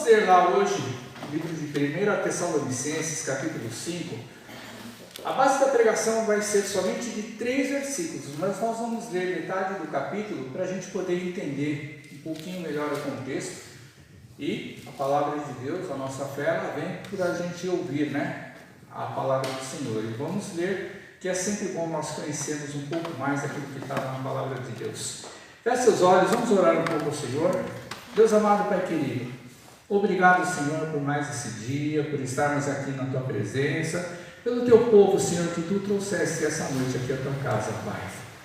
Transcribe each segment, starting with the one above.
ler lá hoje o livro de 1 Tessalonicenses, capítulo 5. A base da pregação vai ser somente de 3 versículos, mas nós vamos ler metade do capítulo para a gente poder entender um pouquinho melhor o contexto. E a palavra de Deus, a nossa fé, ela vem por a gente ouvir, a palavra do Senhor. E vamos ler, que é sempre bom nós conhecermos um pouco mais daquilo que está na palavra de Deus. Feche seus olhos, vamos orar um pouco ao Senhor. Deus amado, Pai querido, obrigado, Senhor, por mais esse dia, por estarmos aqui na Tua presença, pelo Teu povo, Senhor, que Tu trouxeste essa noite aqui à Tua casa, Pai.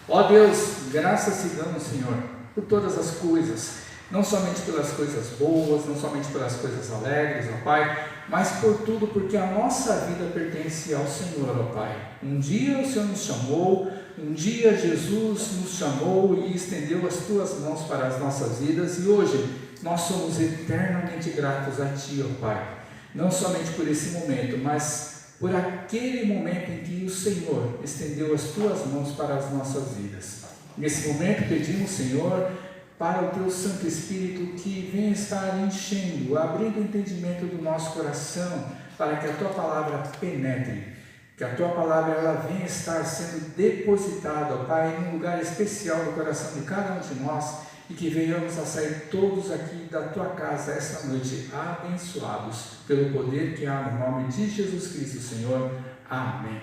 Ó Deus, graças te damos, Senhor, por todas as coisas, não somente pelas coisas boas, não somente pelas coisas alegres, ó Pai, mas por tudo, porque a nossa vida pertence ao Senhor, ó Pai. Um dia o Senhor nos chamou, um dia Jesus nos chamou e estendeu as Tuas mãos para as nossas vidas, e hoje nós somos eternamente gratos a Ti, ó Pai. Não somente por esse momento, mas por aquele momento em que o Senhor estendeu as Tuas mãos para as nossas vidas. Nesse momento pedimos, Senhor, para o Teu Santo Espírito que venha estar enchendo, abrindo o entendimento do nosso coração, para que a Tua palavra penetre, que a Tua palavra ela venha estar sendo depositada, ó Pai, em um lugar especial no coração de cada um de nós, e que venhamos a sair todos aqui da Tua casa esta noite abençoados pelo poder que há no nome de Jesus Cristo, Senhor. Amém.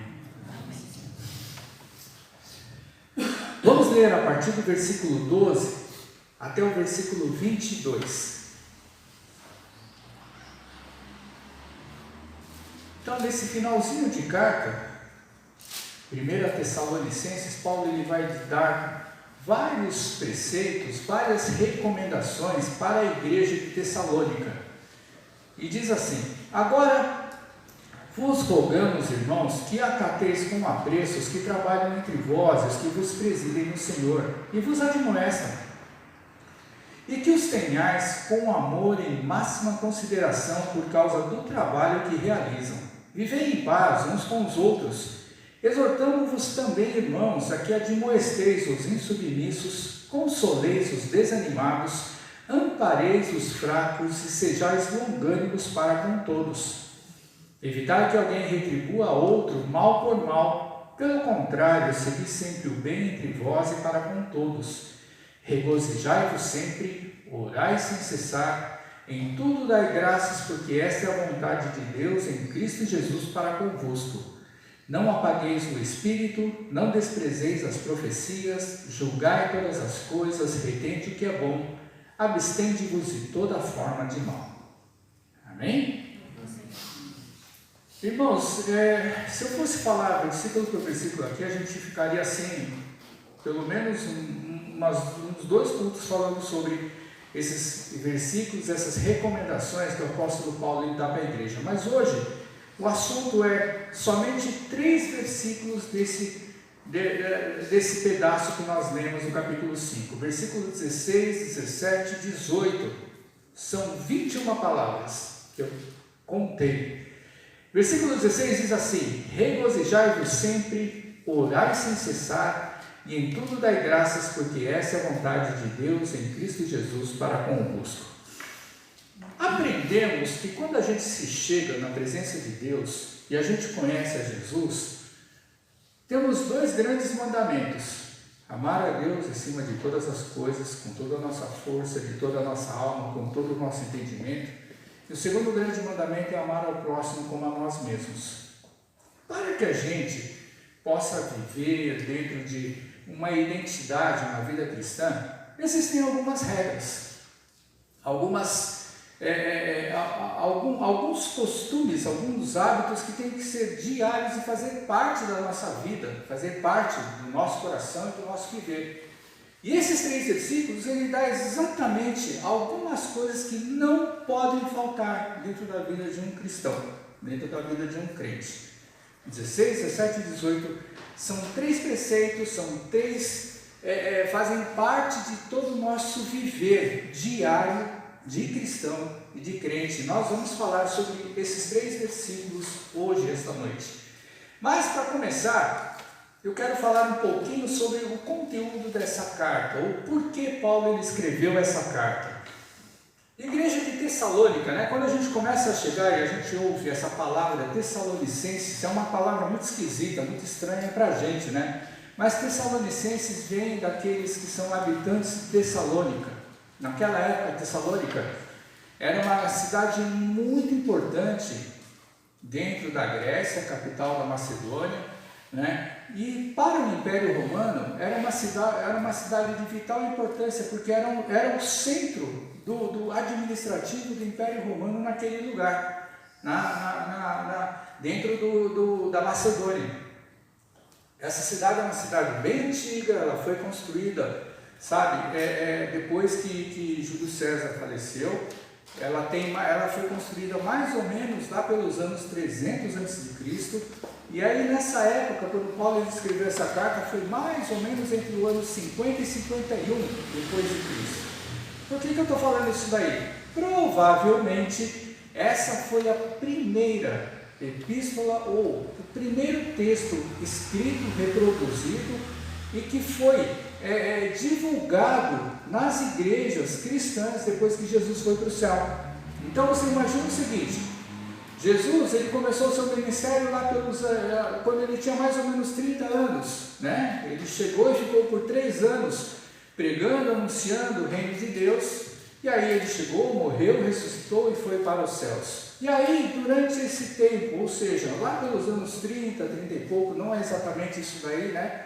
Vamos ler a partir do versículo 12 até o versículo 22. Então, nesse finalzinho de carta, 1 Tessalonicenses, Paulo ele vai dar vários preceitos, várias recomendações para a igreja de Tessalônica. E diz assim: agora vos rogamos, irmãos, que acateis com apreço os que trabalham entre vós, os que vos presidem no Senhor, e vos admoestam, e que os tenhais com amor e em máxima consideração por causa do trabalho que realizam. Vivei em paz uns com os outros. Exortamo-vos também, irmãos, a que admoesteis os insubmissos, consoleis os desanimados, ampareis os fracos e sejais longânimos para com todos. Evitai que alguém retribua a outro mal por mal, pelo contrário, segui sempre o bem entre vós e para com todos. Regozijai-vos sempre, orai sem cessar, em tudo dai graças, porque esta é a vontade de Deus em Cristo Jesus para convosco. Não apagueis o Espírito, não desprezeis as profecias, julgai todas as coisas, retente o que é bom, abstende-vos de toda forma de mal. Amém? Irmãos, se eu fosse falar versículo por versículo aqui, a gente ficaria assim, pelo menos uns 2 cultos falando sobre esses versículos, essas recomendações que o apóstolo Paulo dá para a igreja. Mas hoje o assunto é somente 3 versículos desse pedaço que nós lemos no capítulo 5, versículo 16, 17, 18, são 21 palavras que eu contei. Versículo 16 diz assim: regozijai-vos sempre, orai sem cessar, e em tudo dai graças, porque essa é a vontade de Deus em Cristo Jesus para convosco. Aprendemos que quando a gente se chega na presença de Deus e a gente conhece a Jesus, temos 2 grandes mandamentos: amar a Deus acima de todas as coisas, com toda a nossa força, de toda a nossa alma, com todo o nosso entendimento. E o segundo grande mandamento é amar ao próximo como a nós mesmos. Para que a gente possa viver dentro de uma identidade, uma vida cristã, existem algumas regras, alguns costumes, alguns hábitos que têm que ser diários e fazer parte da nossa vida, fazer parte do nosso coração e do nosso viver. E esses 3 versículos, ele dá exatamente algumas coisas que não podem faltar dentro da vida de um cristão, dentro da vida de um crente. 16, 17 e 18 são 3 preceitos, fazem parte de todo o nosso viver diário de cristão e de crente. Nós vamos falar sobre esses 3 versículos hoje, esta noite. Mas para começar, eu quero falar um pouquinho sobre o conteúdo dessa carta, ou por que Paulo ele escreveu essa carta. Igreja de Tessalônica, né? Quando a gente começa a chegar e a gente ouve essa palavra Tessalonicenses, é uma palavra muito esquisita, muito estranha para a gente, né? Mas Tessalonicenses vem daqueles que são habitantes de Tessalônica. Naquela época, Tessalônica era uma cidade muito importante dentro da Grécia, capital da Macedônia, né? E para o Império Romano era uma cidade de vital importância, porque era o centro do administrativo do Império Romano naquele lugar, dentro da Macedônia. Essa cidade é uma cidade bem antiga, ela foi construída, sabe, depois que Júlio César faleceu. Ela foi construída mais ou menos lá pelos anos 300 a.C. E aí nessa época, quando Paulo escreveu essa carta, foi mais ou menos entre o ano 50 e 51 depois de Cristo. Por que eu estou falando isso daí? Provavelmente essa foi a primeira epístola ou o primeiro texto escrito, reproduzido e que foi divulgado nas igrejas cristãs depois que Jesus foi para o céu. Então você imagina o seguinte: Jesus, ele começou o seu ministério lá quando ele tinha mais ou menos 30 anos, né? Ele chegou e ficou por 3 anos pregando, anunciando o reino de Deus, e aí ele chegou, morreu, ressuscitou e foi para os céus. E aí, durante esse tempo, ou seja, lá pelos anos 30, 30 e pouco, não é exatamente isso daí, né?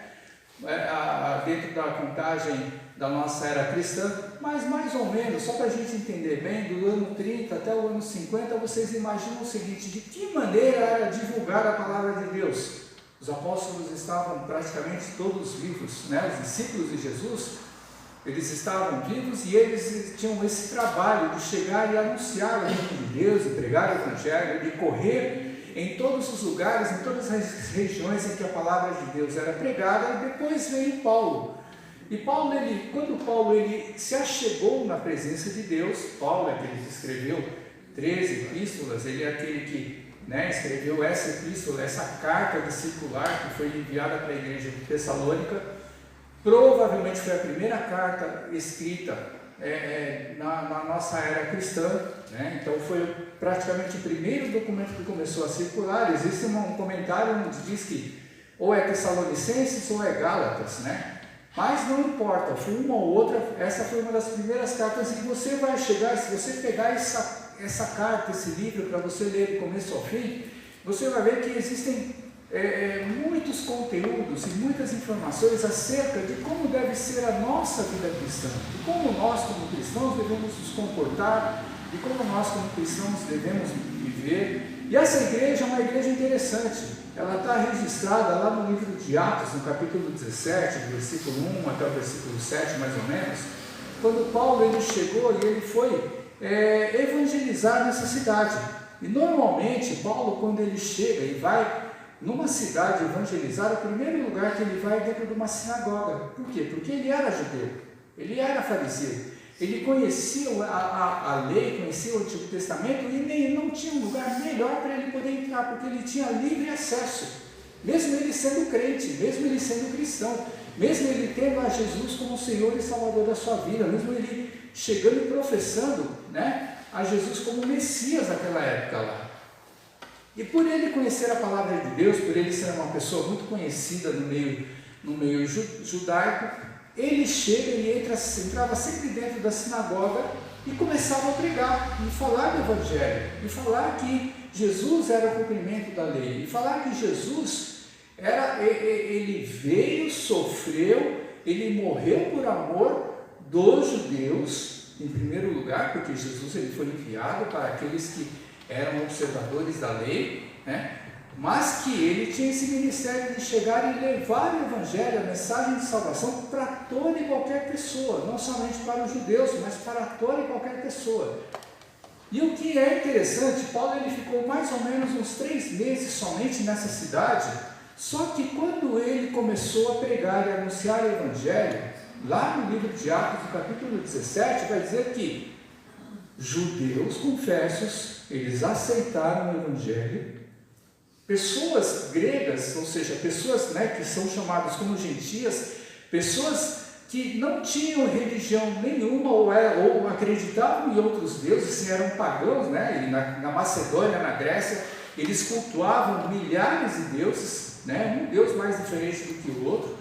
Dentro da contagem da nossa era cristã, mas mais ou menos, só para a gente entender bem, do ano 30 até o ano 50, vocês imaginam o seguinte: de que maneira era divulgar a palavra de Deus? Os apóstolos estavam praticamente todos vivos, né? Os discípulos de Jesus, eles estavam vivos e eles tinham esse trabalho de chegar e anunciar o reino de Deus, e pregar o evangelho, de correr em todos os lugares, em todas as regiões em que a palavra de Deus era pregada. E depois veio Paulo. E quando Paulo se achegou na presença de Deus, Paulo é aquele que escreveu 13 epístolas, ele é aquele que escreveu essa epístola, essa carta discipular que foi enviada para a igreja de Tessalônica. Provavelmente foi a primeira carta escrita na nossa era cristã, né? Então foi praticamente o primeiro documento que começou a circular. Existe um comentário onde diz que ou é Tessalonicenses ou é Gálatas, né? Mas não importa, foi uma ou outra, essa foi uma das primeiras cartas. E você vai chegar, se você pegar essa carta, esse livro, para você ler do começo ao fim, você vai ver que existem muitos conteúdos e muitas informações acerca de como deve ser a nossa vida cristã, de como nós como cristãos devemos nos comportar, de como nós como cristãos devemos viver. E essa igreja é uma igreja interessante. Ela está registrada lá no livro de Atos, no capítulo 17, do versículo 1 até o versículo 7, mais ou menos, quando Paulo chegou e ele foi evangelizar nessa cidade. E normalmente Paulo, quando ele chega e vai numa cidade evangelizar, o primeiro lugar que ele vai é dentro de uma sinagoga. Por quê? Porque ele era judeu, ele era fariseu, ele conhecia a lei, conhecia o Antigo Testamento, e não tinha um lugar melhor para ele poder entrar, porque ele tinha livre acesso, mesmo ele sendo crente, mesmo ele sendo cristão, mesmo ele tendo a Jesus como Senhor e Salvador da sua vida, mesmo ele chegando e professando, né, a Jesus como Messias naquela época lá. E por ele conhecer a palavra de Deus, por ele ser uma pessoa muito conhecida no meio judaico, ele chega e entrava sempre dentro da sinagoga e começava a pregar, e falar do Evangelho, e falar que Jesus era o cumprimento da lei, e falar que Jesus ele veio, sofreu, ele morreu por amor dos judeus, em primeiro lugar, porque Jesus ele foi enviado para aqueles que eram observadores da lei, né? Mas que ele tinha esse ministério de chegar e levar o Evangelho, a mensagem de salvação para toda e qualquer pessoa, não somente para os judeus, mas para toda e qualquer pessoa. E o que é interessante, Paulo ele ficou mais ou menos uns 3 meses somente nessa cidade, só que quando ele começou a pregar e anunciar o Evangelho, lá no livro de Atos, no capítulo 17, vai dizer que judeus confessos, eles aceitaram o Evangelho. Pessoas gregas, ou seja, pessoas que são chamadas como gentias, pessoas que não tinham religião nenhuma ou acreditavam em outros deuses, eram pagãos, né? E na Macedônia, na Grécia, eles cultuavam milhares de deuses, né? Um deus mais diferente do que o outro,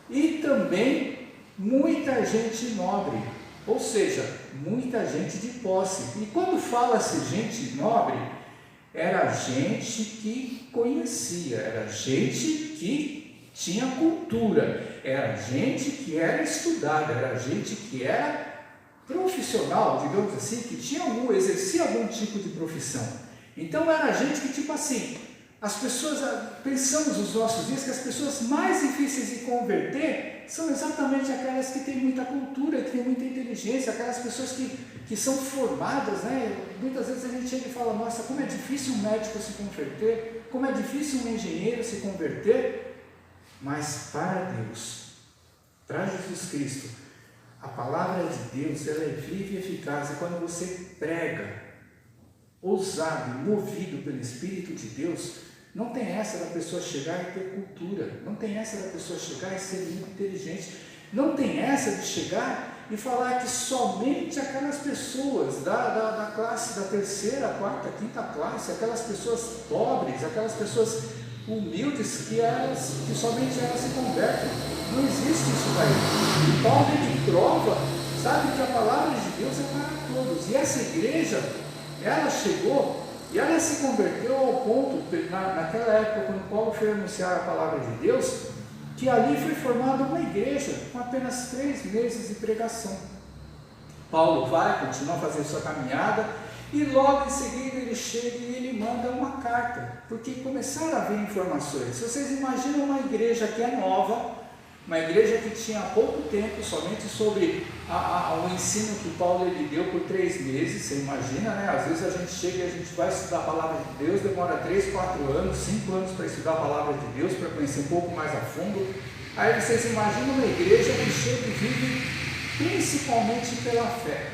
e também muita gente nobre, ou seja, muita gente de posse. E quando fala-se gente nobre, era gente que conhecia, era gente que tinha cultura, era gente que era estudada, era gente que era profissional, digamos assim, que exercia algum tipo de profissão. Então era gente que, tipo assim, as pessoas, pensamos nos nossos dias que as pessoas mais difíceis de converter são exatamente aquelas que têm muita cultura, que têm muita inteligência, aquelas pessoas que são formadas, né? Muitas vezes a gente chega e fala, nossa, como é difícil um médico se converter, como é difícil um engenheiro se converter, mas para Deus, para Jesus Cristo, a palavra de Deus, ela é viva e eficaz, e quando você prega, ousado, movido pelo Espírito de Deus, não tem essa da pessoa chegar e ter cultura, não tem essa da pessoa chegar e ser muito inteligente, não tem essa de chegar e falar que somente aquelas pessoas da classe da terceira, quarta, quinta classe, aquelas pessoas pobres, aquelas pessoas humildes, que somente elas se convertem. Não existe isso daí. E Paulo, ele prova, sabe, que a palavra de Deus é para todos. E essa igreja, ela chegou e ela se converteu ao ponto, naquela época, quando Paulo foi anunciar a palavra de Deus, que ali foi formada uma igreja com apenas 3 meses de pregação. Paulo vai, continua fazendo sua caminhada, e logo em seguida ele chega e ele manda uma carta, porque começaram a vir informações. Se vocês imaginam uma igreja que é nova, uma igreja que tinha pouco tempo, somente sobre o ensino que Paulo ele deu por 3 meses, você imagina, né? Às vezes a gente chega e a gente vai estudar a palavra de Deus, demora 3, 4 anos, 5 anos para estudar a palavra de Deus, para conhecer um pouco mais a fundo. Aí vocês imaginam uma igreja que chega e vive principalmente pela fé.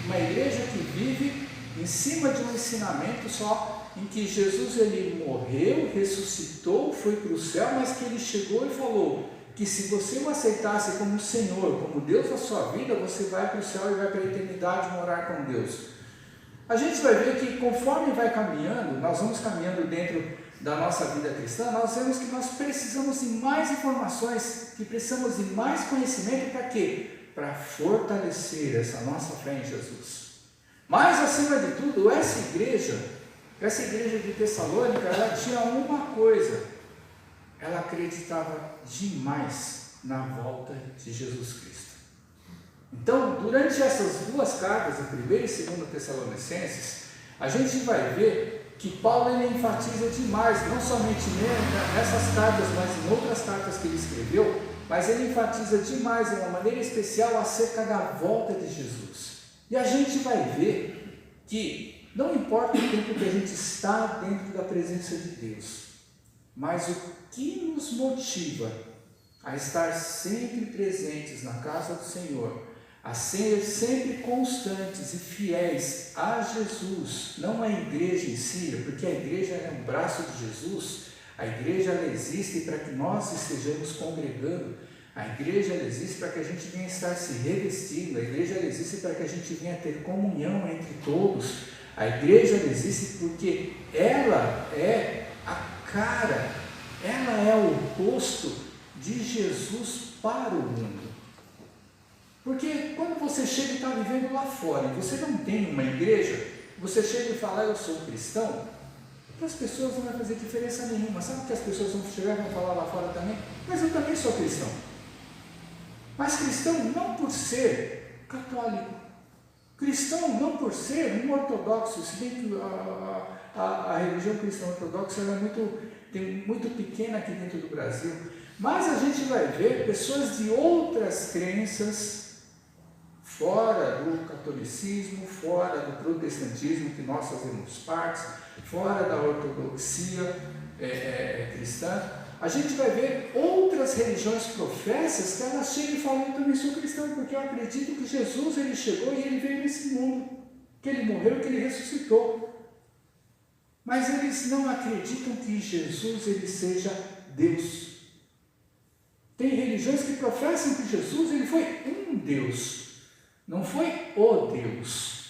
Uma igreja que vive em cima de um ensinamento só, em que Jesus ele morreu, ressuscitou, foi para o céu, mas que ele chegou e falou que se você o aceitasse como Senhor, como Deus da sua vida, você vai para o céu e vai para a eternidade morar com Deus. A gente vai ver que conforme vai caminhando, nós vamos caminhando dentro da nossa vida cristã, nós vemos que nós precisamos de mais informações, que precisamos de mais conhecimento para quê? Para fortalecer essa nossa fé em Jesus. Mas acima de tudo, essa igreja de Tessalônica, ela tinha uma coisa, ela acreditava demais na volta de Jesus Cristo. Então, durante essas 2 cartas, a 1ª e 2ª Tessalonicenses, a gente vai ver que Paulo ele enfatiza demais, não somente nessas cartas, mas em outras cartas que ele escreveu, mas ele enfatiza demais, de uma maneira especial, acerca da volta de Jesus. E a gente vai ver que não importa o tempo que a gente está dentro da presença de Deus, mas o que nos motiva a estar sempre presentes na casa do Senhor, a ser sempre constantes e fiéis a Jesus, não a igreja em si, porque a igreja é um braço de Jesus. A igreja ela existe para que nós estejamos congregando, a igreja ela existe para que a gente venha estar se revestindo, a igreja ela existe para que a gente venha ter comunhão entre todos, a igreja ela existe porque ela é a cara, ela é o rosto de Jesus para o mundo. Porque quando você chega e está vivendo lá fora, e você não tem uma igreja, você chega e fala, eu sou cristão, para as pessoas não vai fazer diferença nenhuma. Sabe que as pessoas vão chegar e vão falar lá fora também? Mas eu também sou cristão. Mas cristão não por ser católico, cristão não por ser um ortodoxo, se bem que a religião cristã ortodoxa ela é muito pequena aqui dentro do Brasil, mas a gente vai ver pessoas de outras crenças, fora do catolicismo, fora do protestantismo, que nós fazemos parte, fora da ortodoxia cristã, a gente vai ver outras religiões professas que elas chegam e falam, eu também sou cristão, porque eu acredito que Jesus ele chegou e ele veio nesse mundo, que ele morreu e que ele ressuscitou. Mas eles não acreditam que Jesus ele seja Deus. Tem religiões que professam que Jesus ele foi um Deus, não foi o Deus,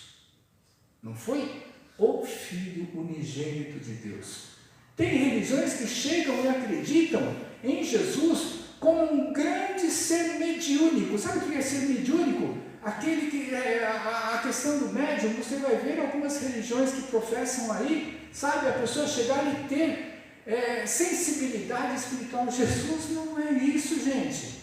não foi o Filho unigênito de Deus. Tem religiões que chegam e acreditam em Jesus como um grande ser mediúnico. Sabe o que é ser mediúnico? Aquele que a questão do médium, você vai ver algumas religiões que professam aí, sabe, a pessoa chegar e ter sensibilidade espiritual. Jesus não é isso, gente.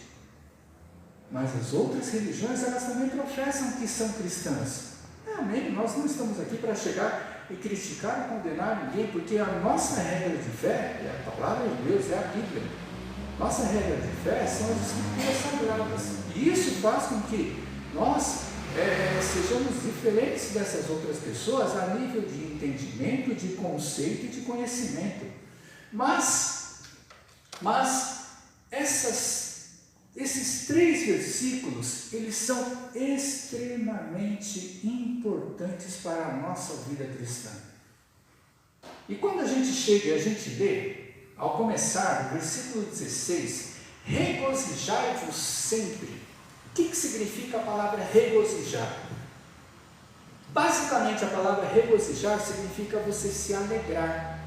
Mas as outras religiões, elas também professam que são cristãs. Amém? Nós não estamos aqui para chegar e criticar e condenar ninguém, porque a nossa regra de fé é a palavra de Deus, é a Bíblia. Nossa regra de fé são as escrituras sagradas. E isso faz com que nós sejamos diferentes dessas outras pessoas a nível de entendimento, de conceito e de conhecimento. Mas esses 3 versículos, eles são extremamente importantes para a nossa vida cristã. E quando a gente chega e a gente lê, ao começar, no versículo 16, regozijai-vos sempre. O que significa a palavra regozijar? Basicamente, a palavra regozijar significa você se alegrar.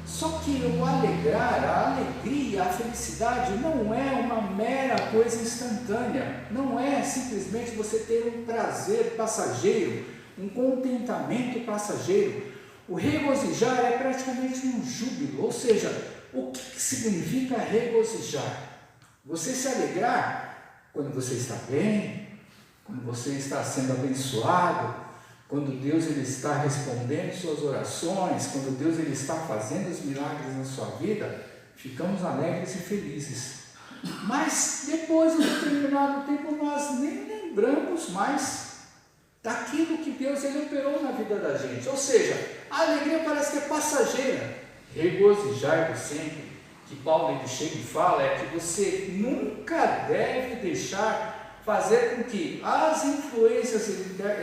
Só que o alegrar, a alegria, a felicidade não é uma mera coisa instantânea. Não é simplesmente você ter um prazer passageiro, um contentamento passageiro. O regozijar é praticamente um júbilo, ou seja, o que significa regozijar? Você se alegrar quando você está bem, quando você está sendo abençoado, quando Deus ele está respondendo suas orações, quando Deus ele está fazendo os milagres na sua vida, ficamos alegres e felizes. Mas depois de um determinado tempo nós nem lembramos mais daquilo que Deus ele operou na vida da gente. Ou seja, a alegria parece que é passageira. Regozijai-vos sempre, que Paulo ele chega e fala, é que você nunca deve deixar fazer com que as influências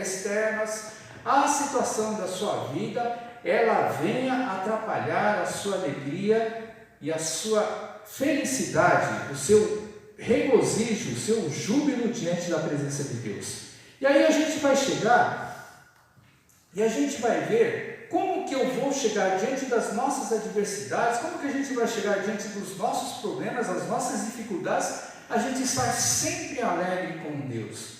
externas, a situação da sua vida, ela venha atrapalhar a sua alegria e a sua felicidade, o seu regozijo, o seu júbilo diante da presença de Deus. E aí a gente vai chegar e a gente vai ver como que eu vou chegar diante das nossas adversidades, como que a gente vai chegar diante dos nossos problemas, das nossas dificuldades, a gente estar sempre alegre com Deus.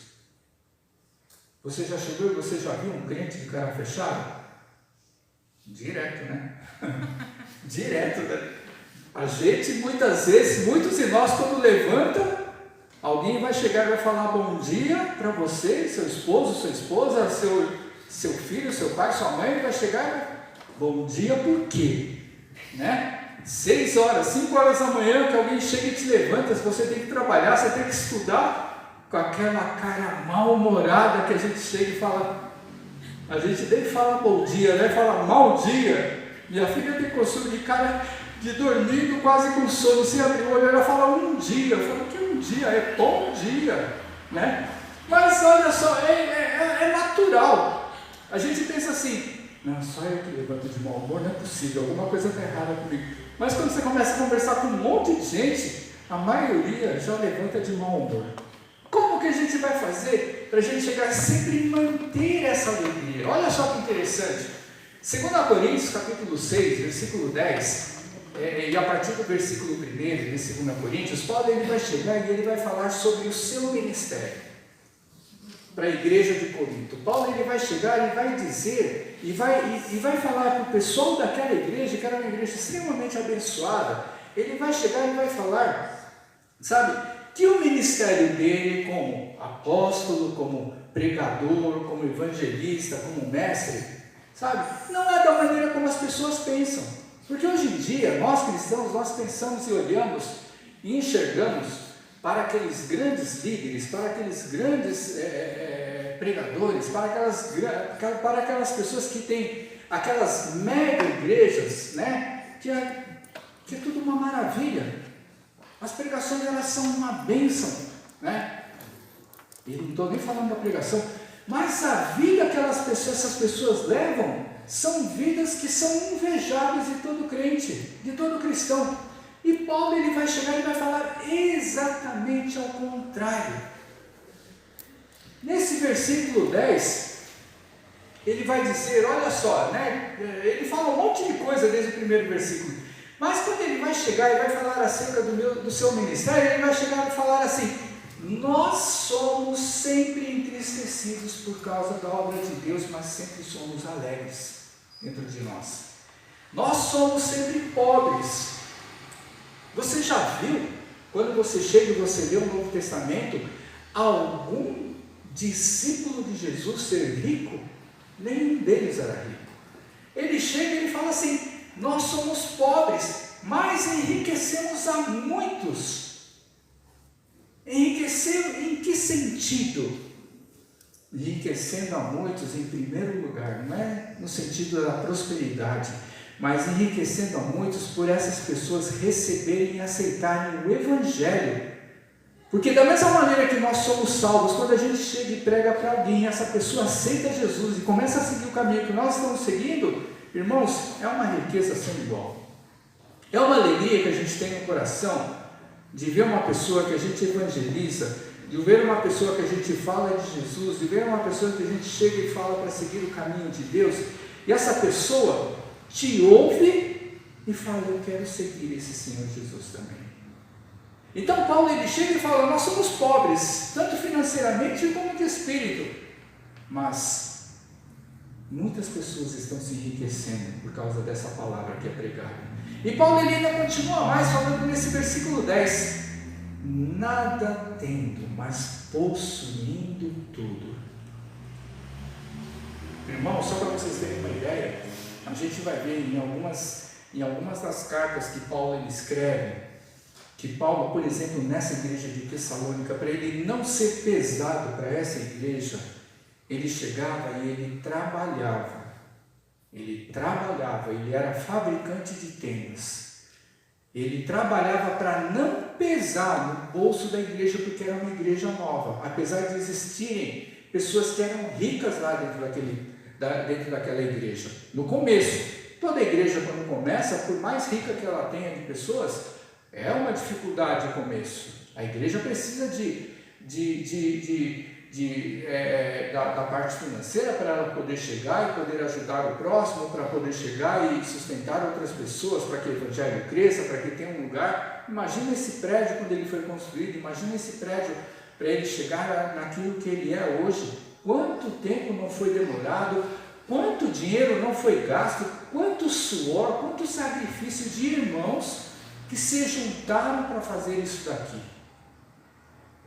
Você já chegou e você já viu um crente de cara fechado? Direto, né? Direto, né? A gente, muitas vezes, muitos de nós, quando levanta, alguém vai chegar e vai falar bom dia para você, seu esposo, sua esposa, seu filho, seu pai, sua mãe, vai chegar e vai, bom dia por quê? Né? 6 horas, 5 horas da manhã, que alguém chega e te levanta, você tem que trabalhar, você tem que estudar, com aquela cara mal-humorada que a gente chega e fala, a gente nem fala bom dia, né? Fala mal dia. Minha filha tem costume de cara de dormindo quase com sono, se abrir o olho, ela fala um dia. Eu falo que um dia é bom dia, né? Mas olha só, é natural. A gente pensa assim, não, só eu que levanto de mau humor, não é possível, alguma coisa está errada comigo. Mas quando você começa a conversar com um monte de gente, a maioria já levanta de mau humor. Como que a gente vai fazer para a gente chegar sempre e manter essa alegria? Olha só que interessante. 2 Coríntios, capítulo 6, versículo 10, e a partir do versículo 1 de 2 Coríntios, Paulo ele vai chegar e ele vai falar sobre o seu ministério para a igreja de Corinto. Paulo ele vai chegar e vai dizer, e vai falar para o pessoal daquela igreja, que era uma igreja extremamente abençoada, ele vai chegar e vai falar, sabe, que o ministério dele como apóstolo, como pregador, como evangelista, como mestre, sabe, não é da maneira como as pessoas pensam. Porque hoje em dia, nós cristãos, nós pensamos e olhamos e enxergamos para aqueles grandes líderes, para aqueles grandes pregadores, para aquelas pessoas que têm aquelas mega igrejas, né, que é tudo uma maravilha. As pregações elas são uma bênção, né? E não estou nem falando da pregação, mas a vida que essas pessoas levam são vidas que são invejáveis de todo crente, de todo cristão. E Paulo ele vai chegar e vai falar exatamente ao contrário. Nesse versículo 10, ele vai dizer, olha só, né? Ele fala um monte de coisa desde o primeiro versículo, mas quando ele vai chegar e vai falar acerca do seu ministério, ele vai chegar e falar assim: nós somos sempre entristecidos por causa da obra de Deus, mas sempre somos alegres dentro de nós. Nós somos sempre pobres. Você já viu, quando você chega e você lê o Novo Testamento, algum discípulo de Jesus ser rico? Nenhum deles era rico. Ele chega e ele fala assim: nós somos pobres, mas enriquecemos a muitos. Enriquecer em que sentido? Enriquecendo a muitos em primeiro lugar, não é no sentido da prosperidade, mas enriquecendo a muitos por essas pessoas receberem e aceitarem o Evangelho. Porque da mesma maneira que nós somos salvos, quando a gente chega e prega para alguém, essa pessoa aceita Jesus e começa a seguir o caminho que nós estamos seguindo, irmãos, é uma riqueza sem igual. É uma alegria que a gente tem no coração de ver uma pessoa que a gente evangeliza, de ver uma pessoa que a gente fala de Jesus, de ver uma pessoa que a gente chega e fala para seguir o caminho de Deus, e essa pessoa te ouve e fala: eu quero seguir esse Senhor Jesus também. Então Paulo ele chega e fala: nós somos pobres, tanto financeiramente como de espírito, mas muitas pessoas estão se enriquecendo por causa dessa palavra que é pregada. E Paulo ele ainda continua mais falando nesse versículo 10: nada tendo, mas possuindo tudo. Irmão, só para vocês terem uma ideia, a gente vai ver em algumas das cartas que Paulo ele escreve, que Paulo, por exemplo, nessa igreja de Tessalônica, para ele não ser pesado para essa igreja, ele chegava e ele trabalhava, ele era fabricante de tendas, ele trabalhava para não pesar no bolso da igreja, porque era uma igreja nova, apesar de existirem pessoas que eram ricas lá dentro daquela igreja. No começo, toda igreja quando começa, por mais rica que ela tenha de pessoas, é uma dificuldade o começo. A igreja precisa da parte financeira para ela poder chegar e poder ajudar o próximo, para poder chegar e sustentar outras pessoas, para que o evangelho cresça, para que tenha um lugar. Imagina esse prédio quando ele foi construído, imagina esse prédio para ele chegar naquilo que ele é hoje. Quanto tempo não foi demorado, quanto dinheiro não foi gasto, quanto suor, quanto sacrifício de irmãos que se juntaram para fazer isso daqui.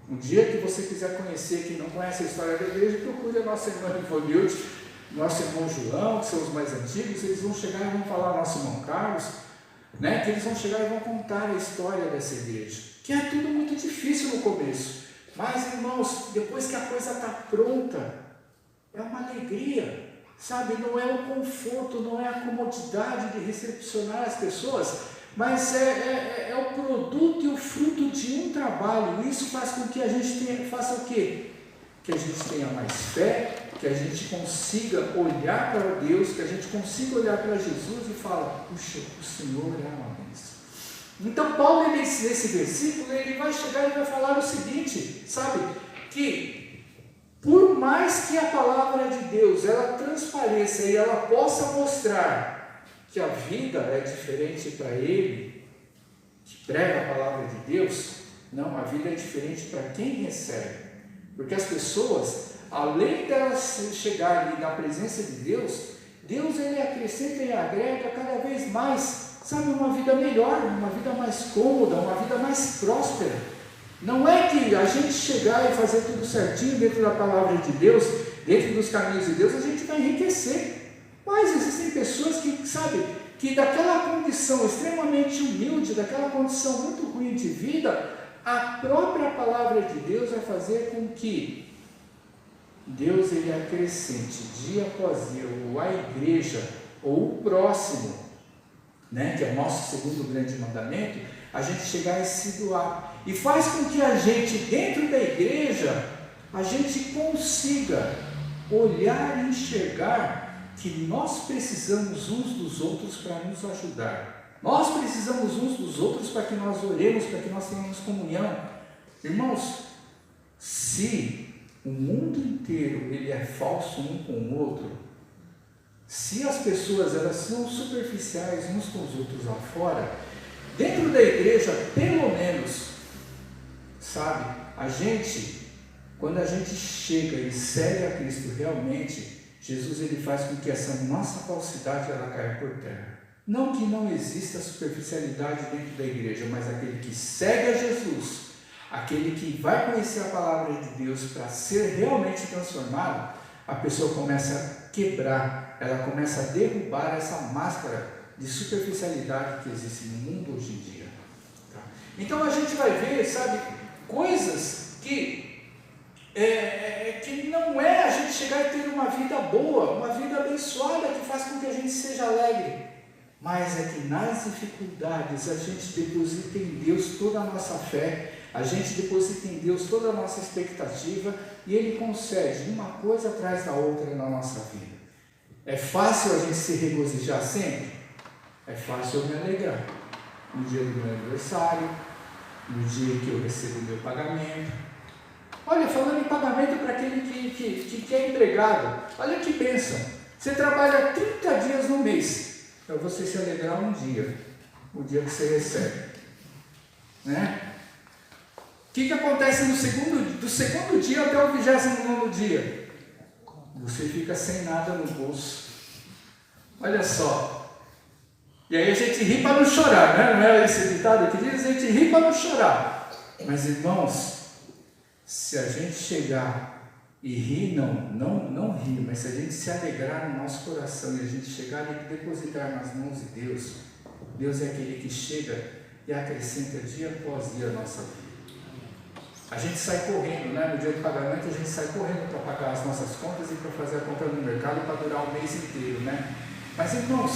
Um dia que você quiser conhecer, quem não conhece a história da igreja, procure a nossa irmã Ivanilde, nosso irmão João, que são os mais antigos. Eles vão chegar e vão falar ao nosso irmão Carlos, né, que eles vão chegar e vão contar a história dessa igreja, que é tudo muito difícil no começo, mas irmãos, depois que a coisa está pronta, é uma alegria, sabe? Não é o conforto, não é a comodidade de recepcionar as pessoas, mas é o produto e o fruto de um trabalho. Isso faz com que a gente faça o quê? Que a gente tenha mais fé, que a gente consiga olhar para Deus, que a gente consiga olhar para Jesus e falar: puxa, o Senhor é uma bênção. Então Paulo, nesse versículo, ele vai chegar e vai falar o seguinte, sabe? Que por mais que a palavra de Deus ela transpareça e ela possa mostrar que a vida é diferente para ele, que prega a palavra de Deus, não, a vida é diferente para quem recebe, porque as pessoas, além delas chegarem na presença de Deus, Deus ele acrescenta e agrega cada vez mais, sabe, uma vida melhor, uma vida mais cômoda, uma vida mais próspera. Não é que a gente chegar e fazer tudo certinho dentro da palavra de Deus, dentro dos caminhos de Deus, a gente vai enriquecer. Mas existem pessoas que, sabe, que daquela condição extremamente humilde, daquela condição muito ruim de vida, a própria palavra de Deus vai fazer com que Deus ele acrescente dia após dia, ou a igreja, ou o próximo, né, que é o nosso segundo grande mandamento, a gente chegar e se doar. E faz com que a gente, dentro da igreja, a gente consiga olhar e enxergar que nós precisamos uns dos outros para nos ajudar. Nós precisamos uns dos outros para que nós oremos, para que nós tenhamos comunhão. Irmãos, se o mundo inteiro ele é falso um com o outro, se as pessoas elas são superficiais uns com os outros lá fora, dentro da igreja, pelo menos, sabe, quando a gente chega e segue a Cristo realmente, Jesus ele faz com que essa nossa falsidade ela caia por terra. Não que não exista superficialidade dentro da igreja, mas aquele que segue a Jesus, aquele que vai conhecer a palavra de Deus para ser realmente transformado, a pessoa começa a quebrar, ela começa a derrubar essa máscara de superficialidade que existe no mundo hoje em dia. Tá? Então a gente vai ver, sabe, coisas que não é a gente chegar e ter uma vida boa, uma vida abençoada que faz com que a gente seja alegre, mas é que nas dificuldades a gente deposita em Deus toda a nossa fé, a gente deposita em Deus toda a nossa expectativa e Ele concede uma coisa atrás da outra na nossa vida. É fácil a gente se regozijar sempre? É fácil eu me alegrar no dia do meu aniversário, no dia que eu recebo o meu pagamento. Olha, falando em pagamento para aquele que é empregado, olha que bênção, você trabalha 30 dias no mês, para você se alegrar um dia, o dia que você recebe, né? O que acontece do segundo dia até o 29º dia? Você fica sem nada no bolso. Olha só. E aí a gente ri para não chorar, né? Não é esse ditado que diz? A gente ri para não chorar. Mas irmãos, se a gente chegar e rir, não rir, mas se a gente se alegrar no nosso coração e a gente chegar e depositar nas mãos de Deus, Deus é aquele que chega e acrescenta dia após dia a nossa vida. A gente sai correndo, né? No dia do pagamento a gente sai correndo para pagar as nossas contas e para fazer a compra no mercado para durar o mês inteiro, né? Mas irmãos,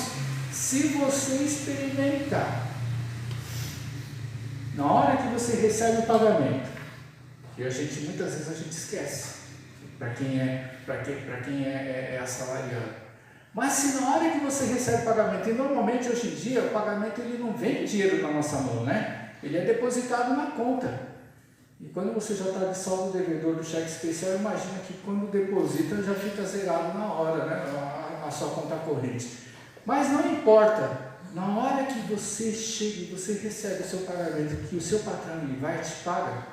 se você experimentar, na hora que você recebe o pagamento, e muitas vezes a gente esquece, para quem é assalariado, mas se na hora que você recebe o pagamento, e normalmente hoje em dia o pagamento ele não vem dinheiro na nossa mão, né? Ele é depositado na conta. E quando você já está de saldo devedor do cheque especial, imagina que quando deposita já fica zerado na hora, né? A sua conta corrente. Mas não importa, na hora que você chega e você recebe o seu pagamento, que o seu patrão ele vai e te paga,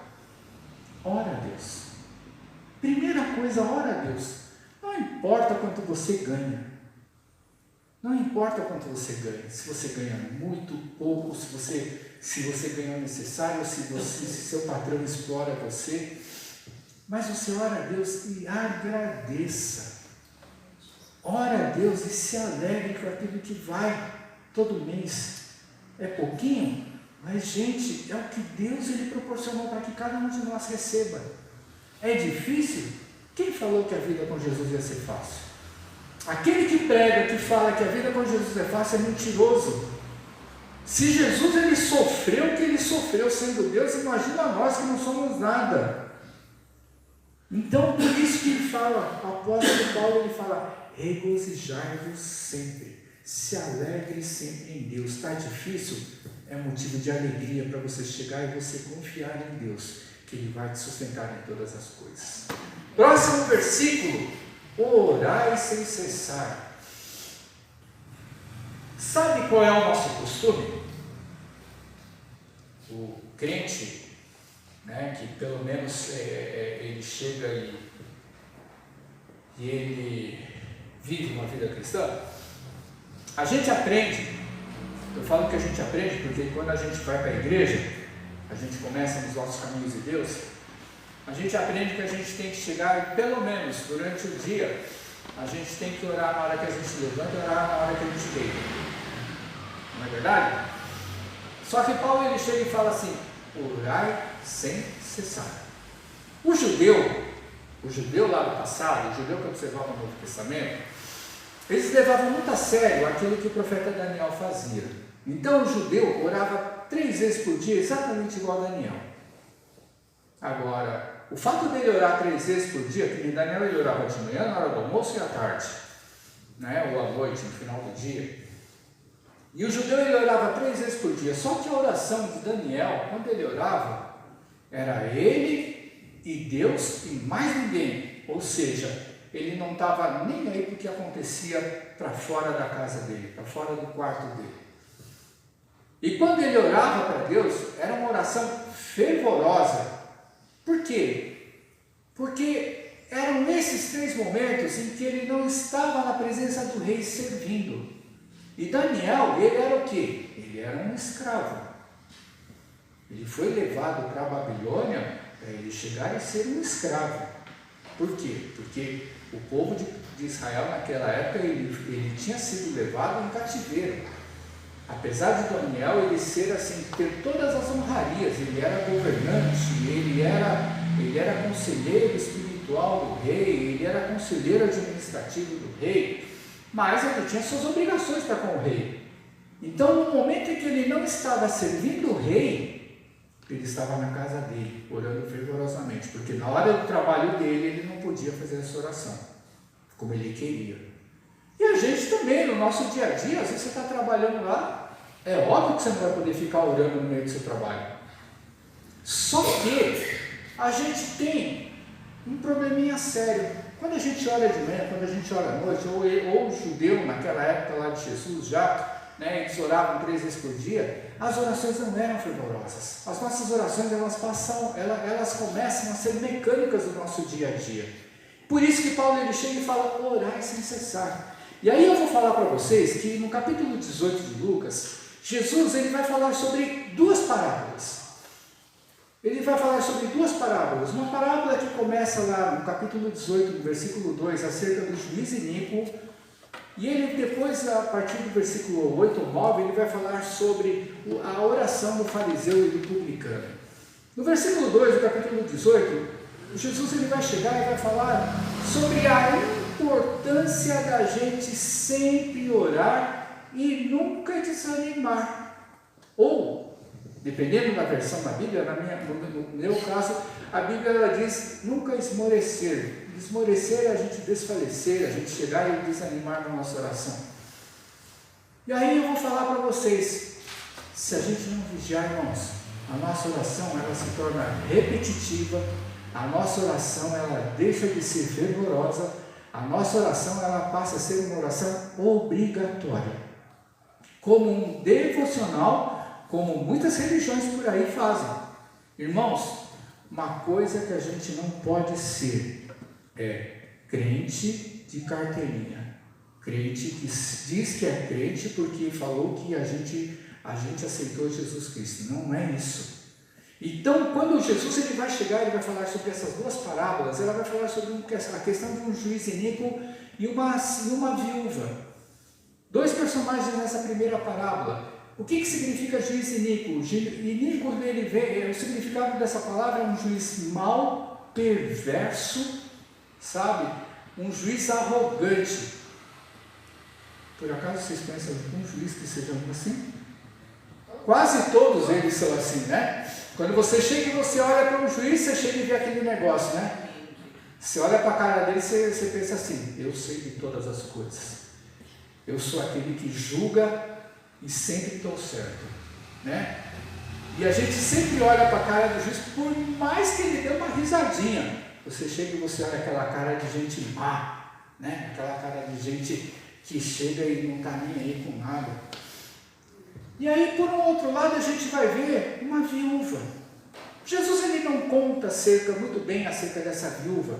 ora a Deus. Primeira coisa, ora a Deus. Não importa quanto você ganha. Não importa quanto você ganha. Se você ganha muito, pouco, se você ganha o necessário, se seu patrão explora você. Mas você ora a Deus e agradeça. Ora a Deus e se alegre com aquilo que vai todo mês. É pouquinho, mas gente, é o que Deus ele proporcionou para que cada um de nós receba. É difícil? Quem falou que a vida com Jesus ia ser fácil? Aquele que prega, que fala que a vida com Jesus é fácil, é mentiroso. Se Jesus ele sofreu o que ele sofreu sendo Deus, imagina nós que não somos nada. Então, por isso que ele fala, o apóstolo Paulo ele fala, regozijai-vos sempre, se alegre sempre em Deus. Está difícil? É motivo de alegria para você chegar e você confiar em Deus, que Ele vai te sustentar em todas as coisas. Próximo versículo, orai sem cessar. Sabe qual é o nosso costume? O crente, né, que pelo menos ele chega e ele vive uma vida cristã, a gente aprende, eu falo que a gente aprende porque quando a gente vai para a igreja, a gente começa nos nossos caminhos de Deus, a gente aprende que a gente tem que chegar e pelo menos durante o dia, a gente tem que orar na hora que a gente levanta e orar na hora que a gente deita. Não é verdade? Só que Paulo ele chega e fala assim, orai sem cessar. O judeu lá do passado, o judeu que observava o Novo Testamento, eles levavam muito a sério aquilo que o profeta Daniel fazia. Então o judeu orava 3 vezes por dia, exatamente igual a Daniel. Agora, o fato dele orar 3 vezes por dia, que em Daniel ele orava de manhã, na hora do almoço e à tarde, né? Ou à noite, no final do dia. E o judeu ele orava 3 vezes por dia. Só que a oração de Daniel, quando ele orava, era ele e Deus e mais ninguém. Ou seja, ele não estava nem aí para o que acontecia para fora da casa dele, para fora do quarto dele. E quando ele orava para Deus, era uma oração fervorosa. Por quê? Porque eram esses 3 momentos em que ele não estava na presença do rei servindo. E Daniel, ele era o quê? Ele era um escravo. Ele foi levado para a Babilônia para ele chegar e ser um escravo. Por quê? Porque o povo de Israel naquela época, ele tinha sido levado em cativeiro. Apesar de Daniel ele ser assim, ter todas as honrarias, ele era governante, ele era conselheiro espiritual do rei, ele era conselheiro administrativo do rei, mas ele tinha suas obrigações para com o rei. Então, no momento em que ele não estava servindo o rei, ele estava na casa dele, orando fervorosamente, porque na hora do trabalho dele, ele não podia fazer essa oração, como ele queria. E a gente também, no nosso dia a dia, às vezes você está trabalhando lá, é óbvio que você não vai poder ficar orando no meio do seu trabalho. Só que a gente tem um probleminha sério. Quando a gente ora de manhã, quando a gente ora à noite, ou o judeu naquela época lá de Jesus já, eles oravam 3 vezes por dia, as orações não eram fervorosas. As nossas orações, elas começam a ser mecânicas do nosso dia a dia. Por isso que Paulo ele chega e fala, orai sem cessar. E aí eu vou falar para vocês que no capítulo 18 de Lucas, Jesus ele vai falar sobre 2 parábolas. Ele vai falar sobre 2 parábolas. Uma parábola que começa lá no capítulo 18, no versículo 2, acerca do juiz iníquo. E ele depois, a partir do versículo 8 ou 9, ele vai falar sobre a oração do fariseu e do publicano. No versículo 2 do capítulo 18, Jesus ele vai chegar e vai falar sobre a importância da gente sempre orar e nunca desanimar. Ou, dependendo da versão da Bíblia, no meu caso, a Bíblia ela diz nunca esmorecer. Esmorecer é a gente desfalecer, a gente chegar e desanimar na nossa oração. E aí eu vou falar para vocês, se a gente não vigiar, irmãos, a nossa oração ela se torna repetitiva, a nossa oração ela deixa de ser fervorosa, a nossa oração ela passa a ser uma oração obrigatória, como um devocional, como muitas religiões por aí fazem. Irmãos, uma coisa que a gente não pode ser é crente de carteirinha, crente que diz que é crente porque falou que a gente aceitou Jesus Cristo. Não é isso. Então, quando Jesus ele vai chegar, ele vai falar sobre essas 2 parábolas, ela vai falar sobre a questão de um juiz iníquo e uma viúva. 2 personagens nessa primeira parábola. O que significa juiz iníquo? Iníquo, o significado dessa palavra é um juiz mau, perverso, sabe? Um juiz arrogante. Por acaso vocês conhecem algum juiz que seja assim? Quase todos eles são assim, né? Quando você chega e você olha para um juiz, você chega e vê aquele negócio, né? Você olha para a cara dele e você pensa assim, eu sei de todas as coisas. Eu sou aquele que julga e sempre estou certo, né? E a gente sempre olha para a cara do juiz, por mais que ele dê uma risadinha, você chega e você olha aquela cara de gente má, né? Aquela cara de gente que chega e não está nem aí com nada. E aí, por um outro lado, a gente vai ver uma viúva. Jesus ele não conta muito bem acerca dessa viúva,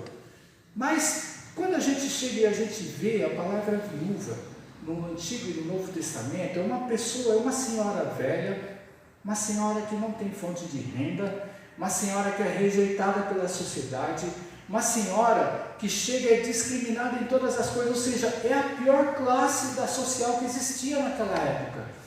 mas quando a gente chega e a gente vê a palavra viúva no Antigo e no Novo Testamento, é uma senhora velha, uma senhora que não tem fonte de renda, uma senhora que é rejeitada pela sociedade, uma senhora que chega e é discriminada em todas as coisas, ou seja, é a pior classe social que existia naquela época.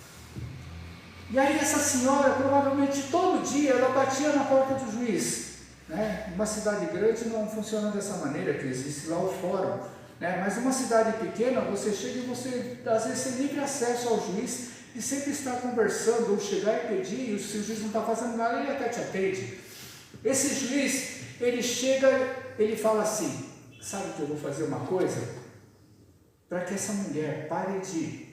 E aí essa senhora, provavelmente todo dia, ela batia na porta do juiz, né? Uma cidade grande não funciona dessa maneira, que existe lá o fórum, né? Mas uma cidade pequena, você chega e você, às vezes, tem livre acesso ao juiz e sempre está conversando, ou chegar e pedir, e se o juiz não está fazendo nada, ele até te atende. Esse juiz, ele chega, ele fala assim, sabe que eu vou fazer uma coisa? Para que essa mulher pare de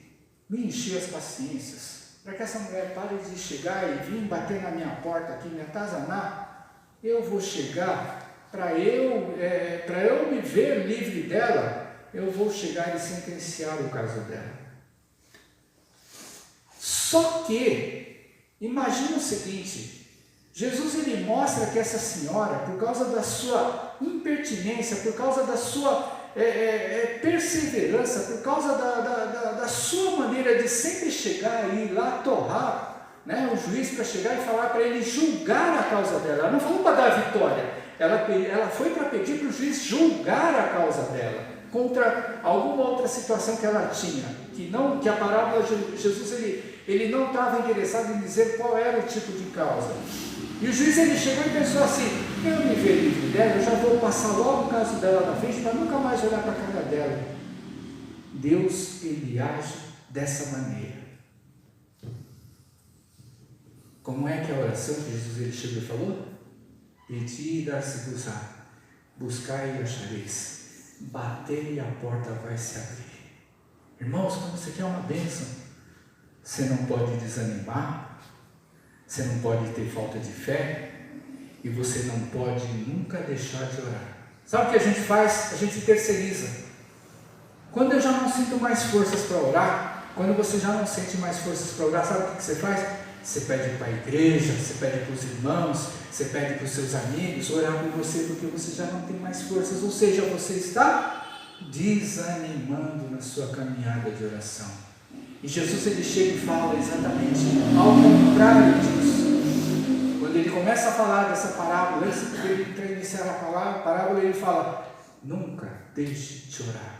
me encher as paciências, para que essa mulher pare de chegar e vir bater na minha porta aqui, me atazanar, eu vou chegar, para eu me ver livre dela, eu vou chegar e sentenciar o caso dela. Só que, imagina o seguinte, Jesus ele mostra que essa senhora, por causa da sua impertinência, por causa da sua perseverança, por causa da sua maneira de sempre chegar e ir lá torrar, né, o juiz para chegar e falar para ele julgar a causa dela. Ela não falou para dar a vitória, ela foi para pedir para o juiz julgar a causa dela, contra alguma outra situação que ela tinha, que a parábola de Jesus ele não estava interessado em dizer qual era o tipo de causa. E o juiz ele chegou e pensou assim, eu me ver livre dela, eu já vou passar logo o caso dela na frente para nunca mais olhar para a cara dela. Deus ele age dessa maneira. Como é que é a oração que Jesus ele chegou e falou? Pedi e dar-se-vos-á, buscai e achareis, batei e a porta vai se abrir. Irmãos, quando você quer uma bênção, você não pode desanimar, você não pode ter falta de fé e você não pode nunca deixar de orar. Sabe o que a gente faz? A gente terceiriza. Quando eu já não sinto mais forças para orar, quando você já não sente mais forças para orar, sabe o que você faz? Você pede para a igreja, você pede para os irmãos, você pede para os seus amigos orar por você, porque você já não tem mais forças, ou seja, você está desanimando na sua caminhada de oração. E Jesus ele chega e fala exatamente ao contrário disso. Quando ele começa a falar dessa parábola, antes de ele iniciar a parábola, ele fala, nunca deixe de orar,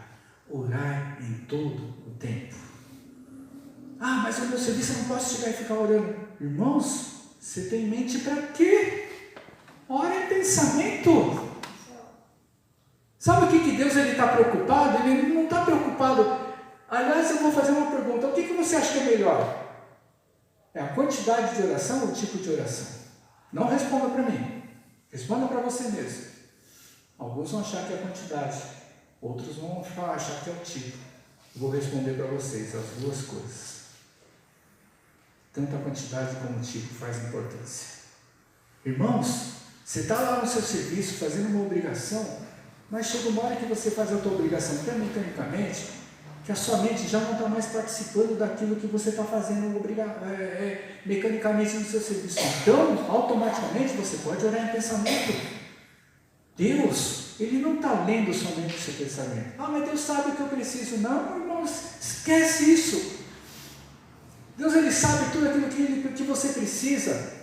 orar em todo o tempo. Ah, mas o meu serviço eu não posso chegar e ficar orando. Irmãos, você tem mente para quê? Ora em pensamento. Sabe o que Deus está preocupado? Ele não está preocupado. Aliás, eu vou fazer uma pergunta. O que você acha que é melhor? É a quantidade de oração ou o tipo de oração? Não responda para mim. Responda para você mesmo. Alguns vão achar que é a quantidade. Outros vão achar que é o tipo. Vou responder para vocês as duas coisas. Tanto a quantidade como o tipo faz importância. Irmãos, você está lá no seu serviço fazendo uma obrigação, mas chega uma hora que você faz a tua obrigação tão mecanicamente, que a sua mente já não está mais participando daquilo que você está fazendo mecanicamente no seu serviço. Então, automaticamente, você pode orar em pensamento. Deus, Ele não está lendo somente o seu pensamento. Ah, mas Deus sabe o que eu preciso. Não, irmãos, esquece isso. Deus, Ele sabe tudo aquilo que você precisa.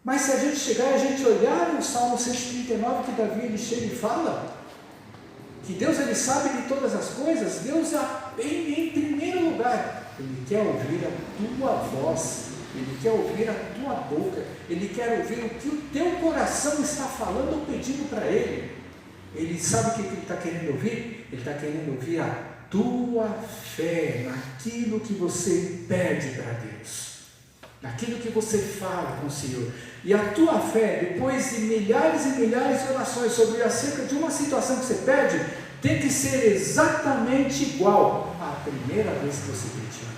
Mas se a gente chegar e a gente olhar no Salmo 139, que Davi ele chega e fala que Deus ele sabe de todas as coisas, Deus em primeiro lugar, Ele quer ouvir a tua voz, Ele quer ouvir a tua boca, Ele quer ouvir o que o teu coração está falando ou pedindo para Ele. Ele sabe o que Ele está querendo ouvir? Ele está querendo ouvir a tua fé naquilo que você pede para Deus, naquilo que você fala com o Senhor. E a tua fé, depois de milhares e milhares de orações sobre acerca de uma situação que você pede, tem que ser exatamente igual à primeira vez que você pediu.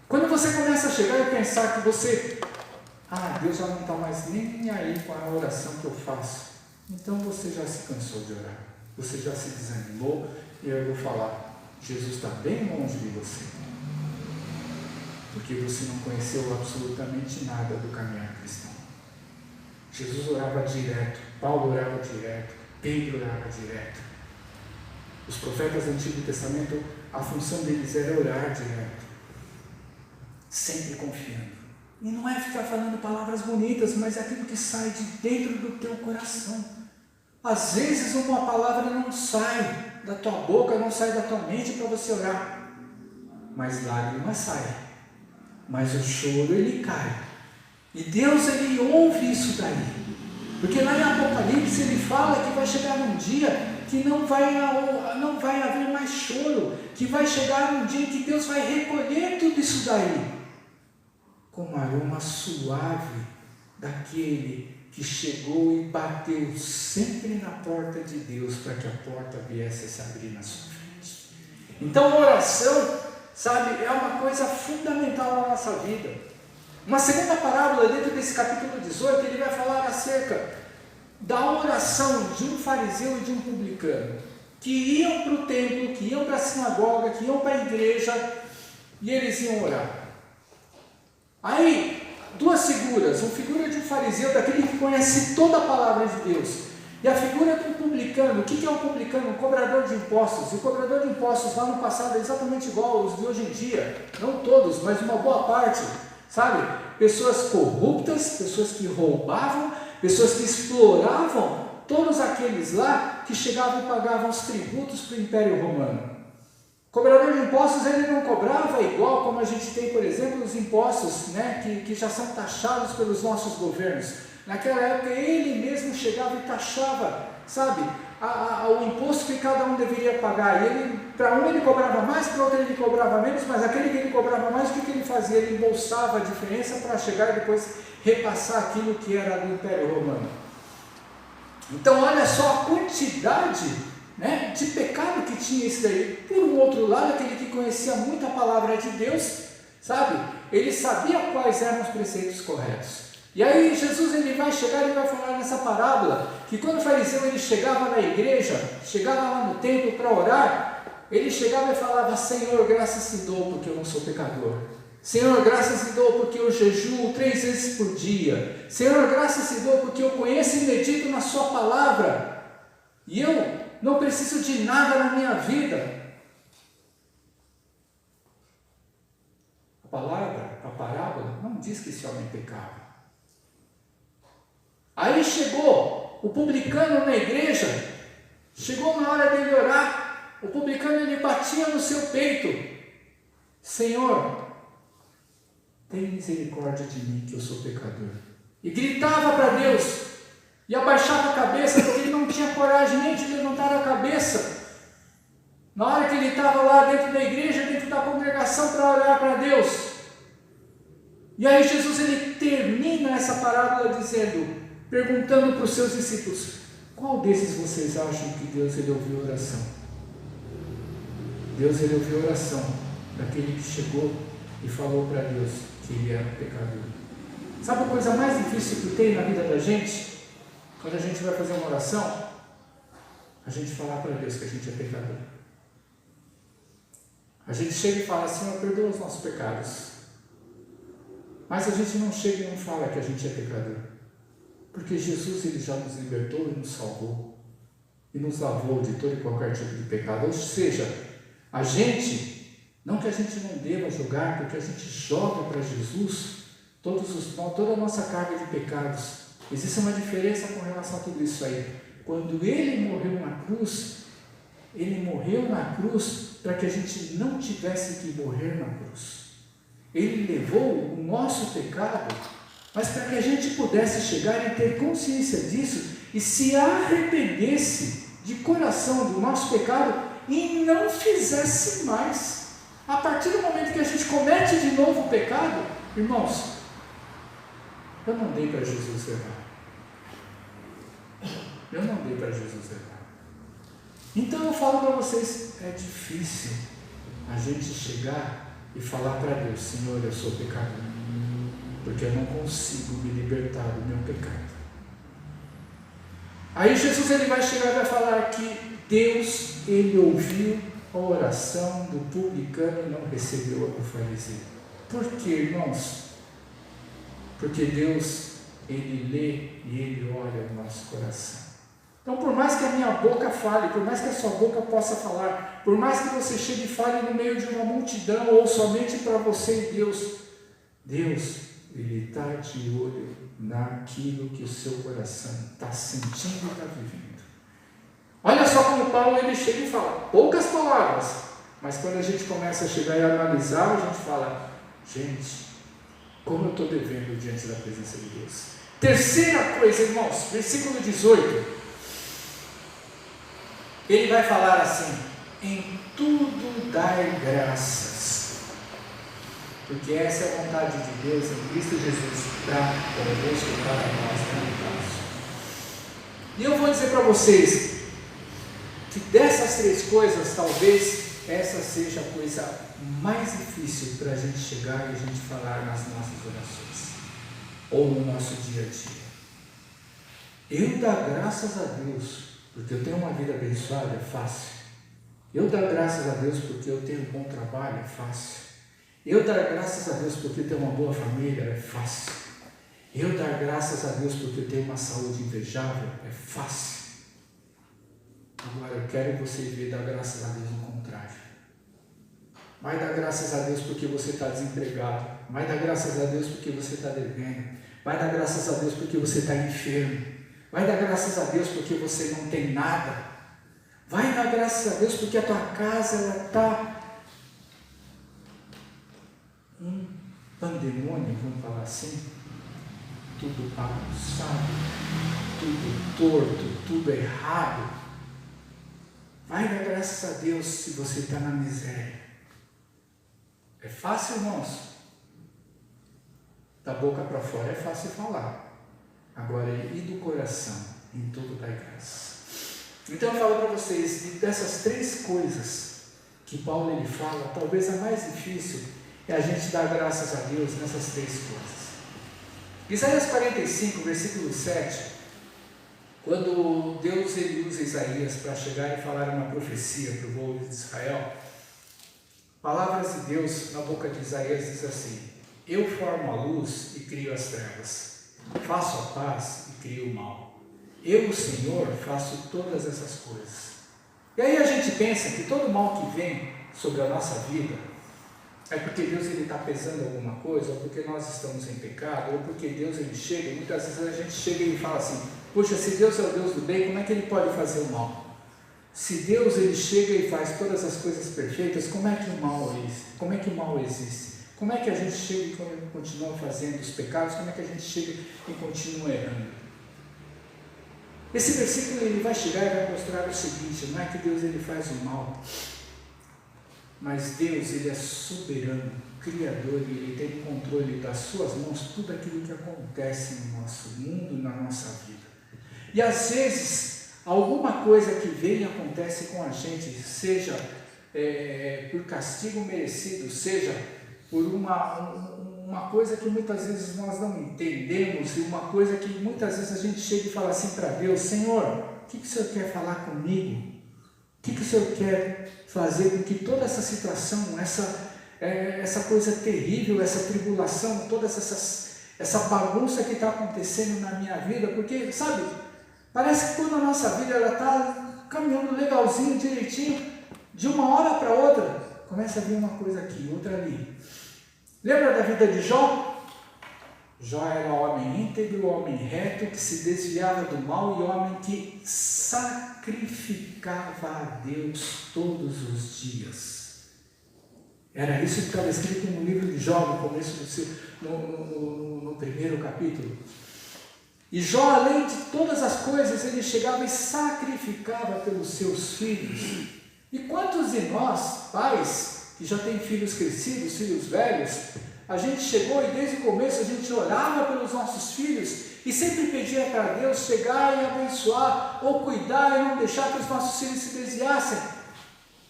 Quando você começa a chegar e pensar que Deus já não está mais nem aí com a oração que eu faço, então você já se cansou de orar, você já se desanimou, e eu vou falar, Jesus está bem longe de você. Porque você não conheceu absolutamente nada do caminhar cristão. Jesus orava direto, Paulo orava direto, Pedro orava direto. Os profetas do Antigo Testamento, a função deles era orar direto, sempre confiando. E não é ficar falando palavras bonitas, mas é aquilo que sai de dentro do teu coração. Às vezes uma palavra não sai da tua boca, não sai da tua mente para você orar, mas lágrimas saem. Mas o choro ele cai. E Deus ele ouve isso daí. Porque lá em Apocalipse ele fala que vai chegar um dia que não vai haver mais choro. Que vai chegar um dia que Deus vai recolher tudo isso daí. Com um aroma suave daquele que chegou e bateu sempre na porta de Deus para que a porta viesse a se abrir na sua frente. Então a oração, sabe, é uma coisa fundamental na nossa vida. Uma segunda parábola dentro desse capítulo 18, ele vai falar acerca da oração de um fariseu e de um publicano, que iam para o templo, que iam para a sinagoga, que iam para a igreja, e eles iam orar. Aí, duas figuras, uma figura de um fariseu, daquele que conhece toda a palavra de Deus, e a figura de um publicano. O que é um publicano? Um cobrador de impostos. E o cobrador de impostos lá no passado é exatamente igual aos de hoje em dia, não todos, mas uma boa parte, sabe? Pessoas corruptas, pessoas que roubavam, pessoas que exploravam todos aqueles lá que chegavam e pagavam os tributos para o Império Romano. O cobrador de impostos, ele não cobrava igual como a gente tem, por exemplo, os impostos, né, que já são taxados pelos nossos governos. Naquela época ele mesmo chegava e taxava, sabe, o imposto que cada um deveria pagar. E para um ele cobrava mais, para outro ele cobrava menos, mas aquele que ele cobrava mais, o que ele fazia? Ele embolsava a diferença para chegar e depois repassar aquilo que era do Império Romano. Então olha só a quantidade, né, de pecado que tinha isso daí. Por um outro lado, aquele que conhecia muito a palavra de Deus, sabe, ele sabia quais eram os preceitos corretos. E aí Jesus, ele vai chegar e vai falar nessa parábola, que quando o fariseu ele chegava na igreja, chegava lá no templo para orar, ele chegava e falava: Senhor, graças te dou porque eu não sou pecador. Senhor, graças te dou porque eu jejuo 3 vezes por dia. Senhor, graças te dou porque eu conheço e medito na sua palavra, e eu não preciso de nada na minha vida. A parábola não diz que esse homem pecava. Aí chegou o publicano na igreja, chegou na hora dele orar, o publicano ele batia no seu peito: Senhor, tem misericórdia de mim que eu sou pecador. E gritava para Deus, e abaixava a cabeça, porque ele não tinha coragem nem de levantar a cabeça, na hora que ele estava lá dentro da igreja, dentro da congregação, para orar para Deus. E aí Jesus, ele termina essa parábola dizendo, perguntando para os seus discípulos: qual desses vocês acham que Deus ele ouviu a oração? Deus ele ouviu a oração daquele que chegou e falou para Deus que ele era um pecador. Sabe a coisa mais difícil que tem na vida da gente? Quando a gente vai fazer uma oração, a gente falar para Deus que a gente é pecador. A gente chega e fala: Senhor, perdoa os nossos pecados. Mas a gente não chega e não fala que a gente é pecador. Porque Jesus ele já nos libertou e nos salvou. E nos lavou de todo e qualquer tipo de pecado. Ou seja, a gente, não que a gente não deva jogar, porque a gente joga para Jesus toda a nossa carga de pecados. Existe uma diferença com relação a tudo isso aí. Quando ele morreu na cruz para que a gente não tivesse que morrer na cruz. Ele levou o nosso pecado, mas para que a gente pudesse chegar e ter consciência disso e se arrependesse de coração do nosso pecado e não fizesse mais. A partir do momento que a gente comete de novo o pecado, irmãos, eu não dei para Jesus levar. Eu não dei para Jesus levar. Então eu falo para vocês, é difícil a gente chegar e falar para Deus: Senhor, eu sou pecador, porque eu não consigo me libertar do meu pecado. Aí Jesus ele vai chegar e vai falar que Deus ele ouviu a oração do publicano e não recebeu a do fariseu. Por quê, irmãos? Porque Deus ele lê e ele olha o nosso coração. Então, por mais que a minha boca fale, por mais que a sua boca possa falar, por mais que você chegue e fale no meio de uma multidão ou somente para você e Deus, ele está de olho naquilo que o seu coração está sentindo e está vivendo. Olha só como Paulo ele chega e fala poucas palavras, mas quando a gente começa a chegar e analisar, a gente fala: gente, como eu estou devendo diante da presença de Deus. Terceira coisa, irmãos, versículo 18. Ele vai falar assim: em tudo dar graças, porque essa é a vontade de Deus em Cristo Jesus para convosco, para nós, E eu vou dizer para vocês que dessas 3 coisas, talvez essa seja a coisa mais difícil para a gente chegar e a gente falar nas nossas orações, ou no nosso dia a dia. Eu dar graças a Deus porque eu tenho uma vida abençoada é fácil. Eu dar graças a Deus porque eu tenho um bom trabalho é fácil. Eu dar graças a Deus porque eu tenho uma boa família é fácil. Eu dar graças a Deus porque eu tenho uma saúde invejável é fácil. Agora eu quero você ver dar graças a Deus no contrário. Vai dar graças a Deus porque você está desempregado. Vai dar graças a Deus porque você está devendo. Vai dar graças a Deus porque você está enfermo. Vai dar graças a Deus porque você não tem nada. Vai dar graças a Deus porque a tua casa está um pandemônio, vamos falar assim. Tudo bagunçado, tudo torto, tudo errado. Vai dar graças a Deus se você está na miséria. É fácil, irmãos? Da boca para fora é fácil falar. Agora, e do coração? Em tudo dai graça. Então eu falo para vocês, dessas três coisas que Paulo ele fala, talvez a mais difícil é a gente dar graças a Deus nessas três coisas. Isaías 45, versículo 7, quando Deus ele usa Isaías para chegar e falar uma profecia para o povo de Israel, palavras de Deus na boca de Isaías diz assim: eu formo a luz e crio as trevas, faço a paz e crio o mal. Eu, o Senhor, faço todas essas coisas. E aí a gente pensa que todo mal que vem sobre a nossa vida é porque Deus está pesando alguma coisa, ou porque nós estamos em pecado, ou porque Deus ele chega, e muitas vezes a gente chega e fala assim: puxa, se Deus é o Deus do bem, como é que ele pode fazer o mal? Se Deus ele chega e faz todas as coisas perfeitas, como é que o mal existe? Como é que o mal existe? Como é que a gente chega e continua fazendo os pecados? Como é que a gente chega e continua errando? Esse versículo ele vai chegar e vai mostrar o seguinte: não é que Deus ele faz o mal, mas Deus ele é soberano, criador, e ele tem controle das suas mãos tudo aquilo que acontece no nosso mundo, na nossa vida. E às vezes alguma coisa que vem e acontece com a gente, seja por castigo merecido, seja por uma coisa que muitas vezes nós não entendemos, e uma coisa que muitas vezes a gente chega e fala assim para Deus: Senhor, o que o Senhor quer falar comigo? O que o Senhor quer fazer com que toda essa situação, essa coisa terrível, essa tribulação, toda essa bagunça que está acontecendo na minha vida? Porque, sabe, parece que toda a nossa vida ela está caminhando legalzinho, direitinho, de uma hora para outra começa a vir uma coisa aqui, outra ali. Lembra da vida de Jó? Jó era homem íntegro, homem reto, que se desviava do mal, e homem que sacrificava a Deus todos os dias. Era isso que estava escrito no livro de Jó, no começo no primeiro capítulo. E Jó, além de todas as coisas, ele chegava e sacrificava pelos seus filhos. E quantos de nós, pais, que já tem filhos crescidos, filhos velhos, a gente chegou e desde o começo a gente orava pelos nossos filhos e sempre pedia para Deus chegar e abençoar, ou cuidar e não deixar que os nossos filhos se desviassem.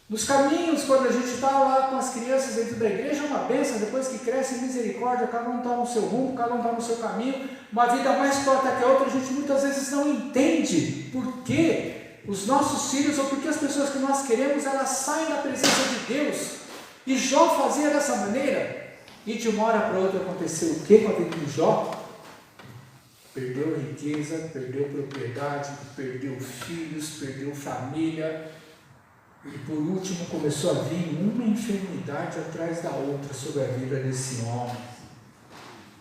Nos caminhos, quando a gente está lá com as crianças dentro da igreja, é uma bênção, depois que cresce em misericórdia, cada um está no seu rumo, cada um está no seu caminho, uma vida mais torta que a outra. A gente muitas vezes não entende por que os nossos filhos, ou porque as pessoas que nós queremos, elas saem da presença de Deus. E Jó fazia dessa maneira, e de uma hora para outra aconteceu o que com a vida de Jó? Perdeu riqueza, perdeu propriedade, perdeu filhos, perdeu família, e por último começou a vir uma enfermidade atrás da outra sobre a vida desse homem.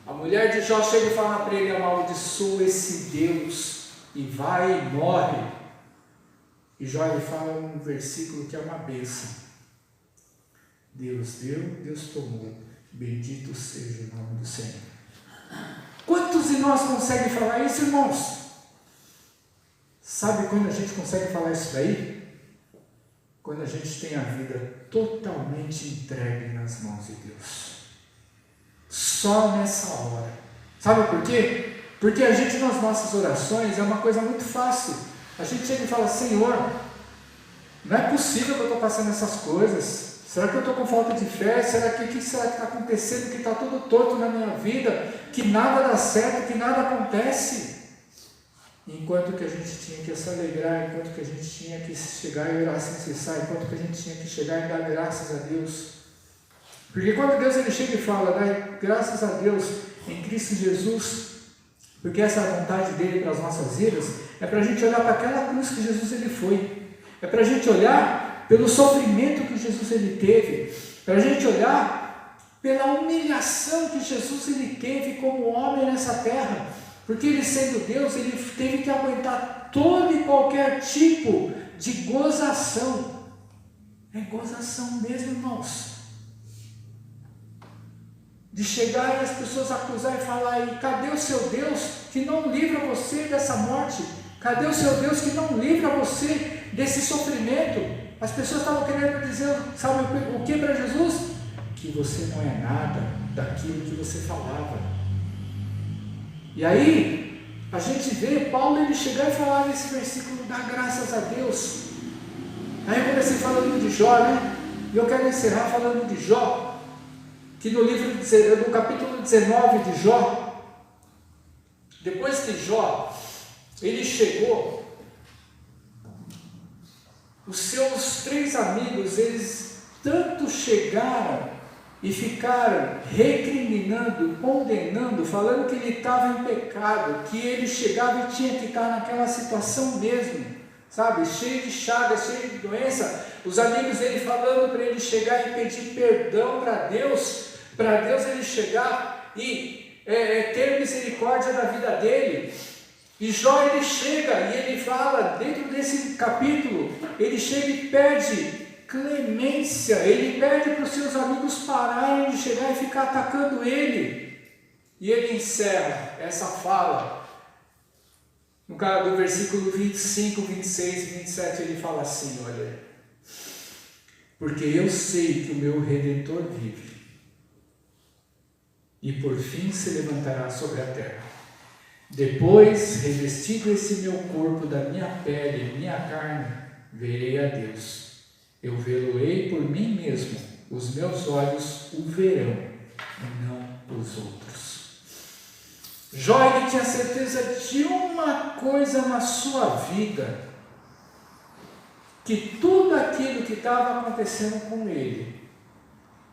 A mulher de Jó chega e fala para ele: amaldiçoa esse Deus, e vai e morre. E Jó ele fala um versículo que é uma bênção: Deus deu, Deus tomou, bendito seja o nome do Senhor. Quantos de nós conseguem falar isso, irmãos? Sabe quando a gente consegue falar isso daí? Quando a gente tem a vida totalmente entregue nas mãos de Deus. Só nessa hora. Sabe por quê? Porque a gente, nas nossas orações, é uma coisa muito fácil. A gente chega e fala: Senhor, Não é possível que eu estou passando essas coisas. Será que eu estou com falta de fé? Será que está acontecendo? Que está tudo torto na minha vida? Que nada dá certo? Que nada acontece? Enquanto que a gente tinha que se alegrar, enquanto que a gente tinha que chegar e orar sem cessar, enquanto que a gente tinha que chegar e dar graças a Deus. Porque quando Deus ele chega e fala, dai graças a Deus em Cristo Jesus, porque essa é a vontade dele para as nossas vidas, é para a gente olhar para aquela cruz que Jesus ele foi, é para a gente olhar pelo sofrimento que Jesus ele teve, para a gente olhar pela humilhação que Jesus ele teve como homem nessa terra, porque ele sendo Deus, ele teve que aguentar todo e qualquer tipo de gozação. É gozação mesmo, irmãos. De chegar e as pessoas acusar e falar, e cadê o seu Deus que não livra você dessa morte? Cadê o seu Deus que não livra você desse sofrimento? As pessoas estavam querendo dizer, sabe o que para Jesus? Que você não é nada daquilo que você falava. E aí, a gente vê Paulo ele chegar e falar nesse versículo, dá graças a Deus. Aí eu comecei falando de Jó, né? E eu quero encerrar falando de Jó, que no capítulo 19 de Jó, depois que Jó, ele chegou, os seus 3 amigos, eles tanto chegaram e ficaram recriminando, condenando, falando que ele estava em pecado, que ele chegava e tinha que estar naquela situação mesmo, sabe, cheio de chagas, cheio de doença, os amigos dele falando para ele chegar e pedir perdão para Deus ele chegar e ter misericórdia da vida dele. E Jó ele chega e ele fala, dentro desse capítulo, ele chega e pede clemência, ele pede para os seus amigos pararem de chegar e ficar atacando ele. E ele encerra essa fala, no caso do versículo 25, 26 e 27, ele fala assim, olha, porque eu sei que o meu Redentor vive, e por fim se levantará sobre a terra. Depois, revestido esse meu corpo da minha pele, minha carne, verei a Deus. Eu vê-lo-ei por mim mesmo, os meus olhos o verão, e não os outros. Jó ele tinha certeza de uma coisa na sua vida, que tudo aquilo que estava acontecendo com ele,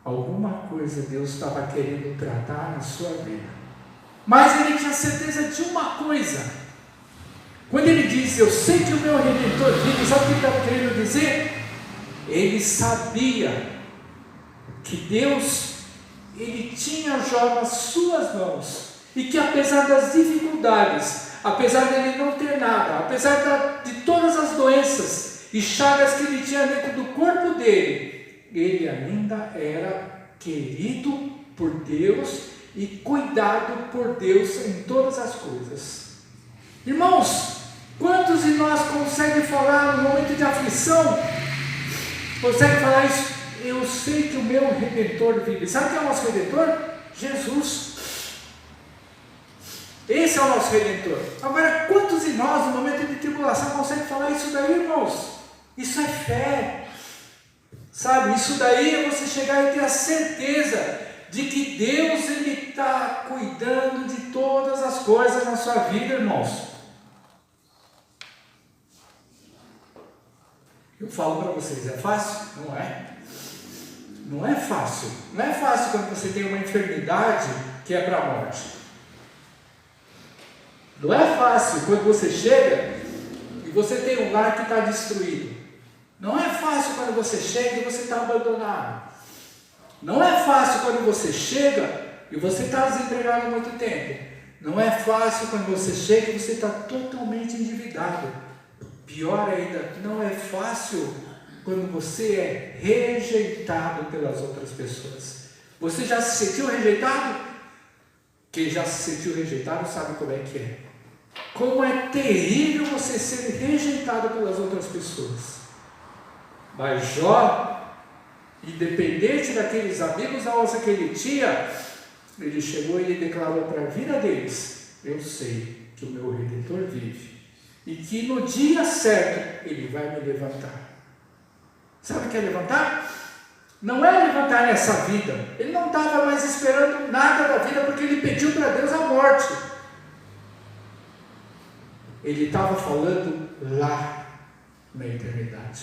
alguma coisa Deus estava querendo tratar na sua vida. Mas ele tinha certeza de uma coisa. Quando ele diz, eu sei que o meu Redentor vive, sabe o que ele estava querendo dizer? Ele sabia que Deus, ele tinha Jó nas suas mãos, e que apesar das dificuldades, apesar dele não ter nada, apesar de todas as doenças e chagas que ele tinha dentro do corpo dele, ele ainda era querido por Deus e cuidado por Deus em todas as coisas. Irmãos, quantos de nós conseguem falar no momento de aflição, conseguem falar isso? Eu sei que o meu Redentor vive. Sabe quem é o nosso Redentor? Jesus. Esse é o nosso Redentor. Agora, quantos de nós no momento de tribulação conseguem falar isso daí, irmãos? Isso é fé, sabe? Isso daí é você chegar e ter a certeza de que Deus ele está cuidando de todas as coisas na sua vida, irmãos. Eu falo para vocês, é fácil? Não é. Não é fácil. Não é fácil quando você tem uma enfermidade que é para a morte. Não é fácil quando você chega e você tem um lar que está destruído. Não é fácil quando você chega e você está abandonado. Não é fácil quando você chega e você está desempregado há muito tempo. Não é fácil quando você chega e você está totalmente endividado. Pior ainda, não é fácil quando você é rejeitado pelas outras pessoas. Você já se sentiu rejeitado? Quem já se sentiu rejeitado sabe como é que é. Como é terrível você ser rejeitado pelas outras pessoas. Mas Jó, independente daqueles amigos da onça que ele tinha, ele chegou e ele declarou para a vida deles, eu sei que o meu Redentor vive, e que no dia certo ele vai me levantar. Sabe o que é levantar? Não é levantar nessa vida. Ele não estava mais esperando nada da vida, porque ele pediu para Deus a morte. Ele estava falando lá na eternidade.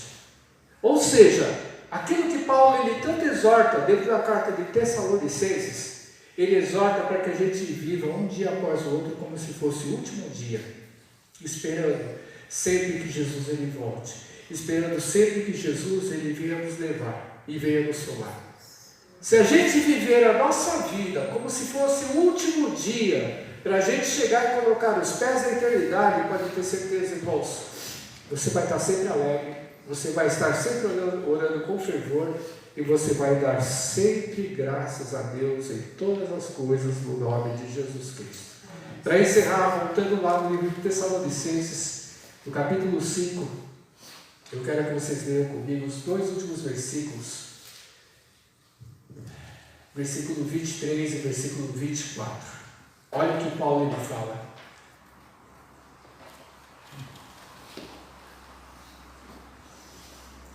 Ou seja, aquilo que Paulo ele tanto exorta dentro da carta de Tessalonicenses, ele exorta para que a gente viva um dia após o outro como se fosse o último dia, esperando sempre que Jesus ele volte, esperando sempre que Jesus ele venha nos levar e venha nos solar. Se a gente viver a nossa vida como se fosse o último dia, para a gente chegar e colocar os pés na eternidade, pode ter certeza, irmãos, você vai estar sempre alegre, você vai estar sempre orando com fervor, e você vai dar sempre graças a Deus em todas as coisas no nome de Jesus Cristo. Para encerrar, voltando lá no livro de Tessalonicenses, no capítulo 5, eu quero que vocês leiam comigo os 2 últimos versículos, versículo 23 e versículo 24. Olha o que Paulo ele fala.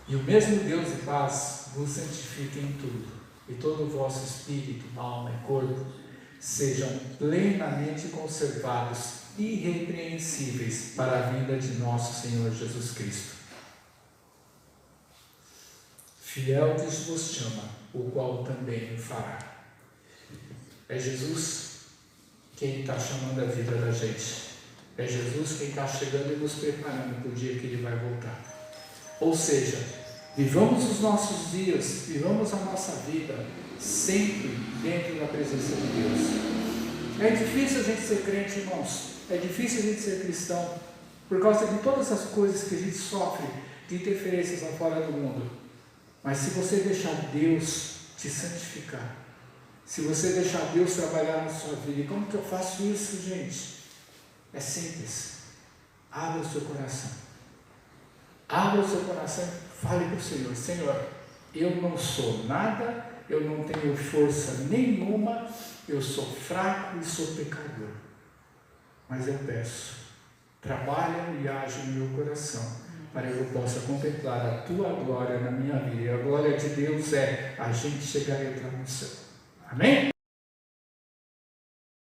E o mesmo Deus de paz vos santifique em tudo, e todo o vosso espírito, alma e corpo sejam plenamente conservados, irrepreensíveis para a vinda de nosso Senhor Jesus Cristo. Fiel que vos chama, o qual também o fará. É Jesus quem está chamando a vida da gente. É Jesus quem está chegando e nos preparando para o dia que Ele vai voltar. Ou seja, vivamos os nossos dias, vivamos a nossa vida sempre dentro da presença de Deus. É difícil a gente ser crente, irmãos. É difícil a gente ser cristão por causa de todas as coisas que a gente sofre de interferências lá fora do mundo. Mas se você deixar Deus te santificar, se você deixar Deus trabalhar na sua vida, e como que eu faço isso, gente? É simples. Abra o seu coração. Abra o seu coração e fale para o Senhor: Senhor, eu não sou nada, eu não tenho força nenhuma, eu sou fraco e sou pecador. Mas eu peço, trabalha e age no meu coração, para que eu possa contemplar a Tua glória na minha vida. E a glória de Deus é a gente chegar e entrar no céu. Amém?